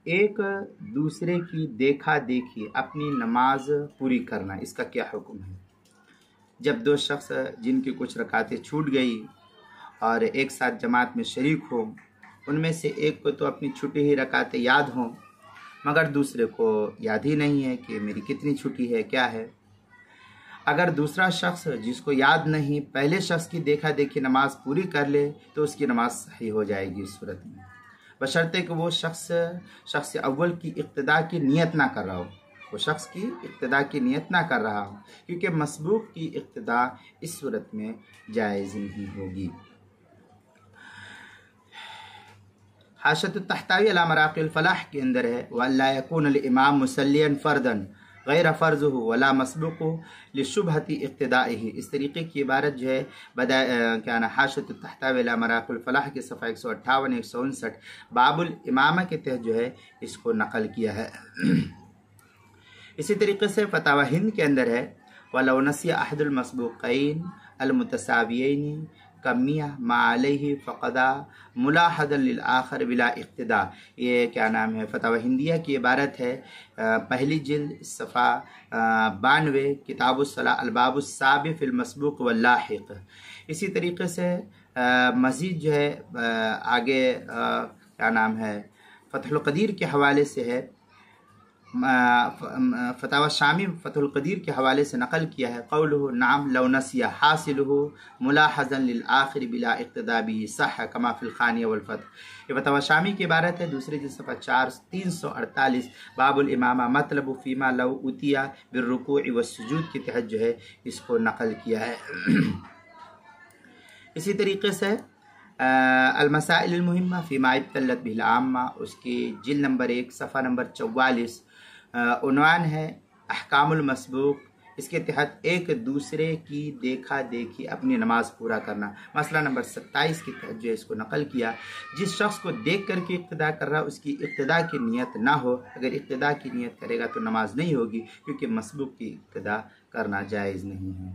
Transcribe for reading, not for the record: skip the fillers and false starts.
ایک دوسرے کی دیکھا دیکھی اپنی نماز پوری کرنا، اس کا کیا حکم ہے؟ جب دو شخص جن کی کچھ رکعتیں چھوٹ گئی اور ایک ساتھ جماعت میں شریک ہوں، ان میں سے ایک کو تو اپنی چھٹی ہوئی رکعتیں یاد ہوں مگر دوسرے کو یاد ہی نہیں ہے کہ میری کتنی چھٹی ہے، کیا ہے۔ اگر دوسرا شخص جس کو یاد نہیں پہلے شخص کی دیکھا دیکھی نماز پوری کر لے تو اس کی نماز صحیح ہو جائے گی اس صورت میں، بشرطے کہ وہ شخص اول کی اقتداء کی نیت نہ کر رہا ہو، وہ شخص کی اقتداء کی نیت نہ کر رہا ہو، کیونکہ مسبوق کی اقتداء اس صورت میں جائز نہیں ہوگی۔ حاشیۃ التحتوی علی مراقی الفلاح کے اندر ہے وَأَلَّا يَكُونَ الْإِمَامُ مُصَلِّيًا فَرْدًا غیر فرضه ولا مسبوق لشبہۃ اقتدائه۔ اس طریقے کی عبارت جو ہے حاشیۃ التحتوی علی مراقی الفلاح کے صفحہ 158 159 باب الامامہ کے تحت جو ہے اس کو نقل کیا ہے۔ اسی طریقے سے فتاوی ہند کے اندر ہے وَلَوْ نَسِيَ أَحَدُ الْمَسْبُوقَيْنِ الْمُتَسَاوِيَيْنِ کمیہ ما علیہ فقدا ملاحظا للآخر بلا اقتداء۔ یہ فتاوی ہندیہ کی عبارت ہے، پہلی جلد صفحہ 92 کتاب الصلاۃ الباب السابع فی المسبوق واللاحق۔ اسی طریقے سے مزید جو ہے آگے فتح القدیر کے حوالے سے ہے، فتاوی شامی فتح القدیر کے حوالے سے نقل کیا ہے قولہ نعم لو نسی حاصلہ ملاحظا للآخر بلا اقتداء به صح کما فی الخانیہ والفتح۔ یہ فتاوی شامی کی عبارت ہے، دوسری جلد صفحہ 348 باب الامامہ مطلب فیما لو اتیا بالرکوع والسجود کے تحت جو ہے اس کو نقل کیا ہے۔ اسی طریقے سے المسائل المہمہ فیما ابتلت به العامہ، اس کی جلد نمبر 1 صفحہ نمبر 44، عنوان ہے احکام المسبوق۔ اس کے تحت ایک دوسرے کی دیکھا دیکھی اپنی نماز پورا کرنا، مسئلہ نمبر 27 کے تحت جو ہے اس کو نقل کیا۔ جس شخص کو دیکھ کر کے اقتداء کر رہا اس کی اقتداء کی نیت نہ ہو، اگر اقتداء کی نیت کرے گا تو نماز نہیں ہوگی، کیونکہ مسبوق کی اقتداء کرنا جائز نہیں ہے۔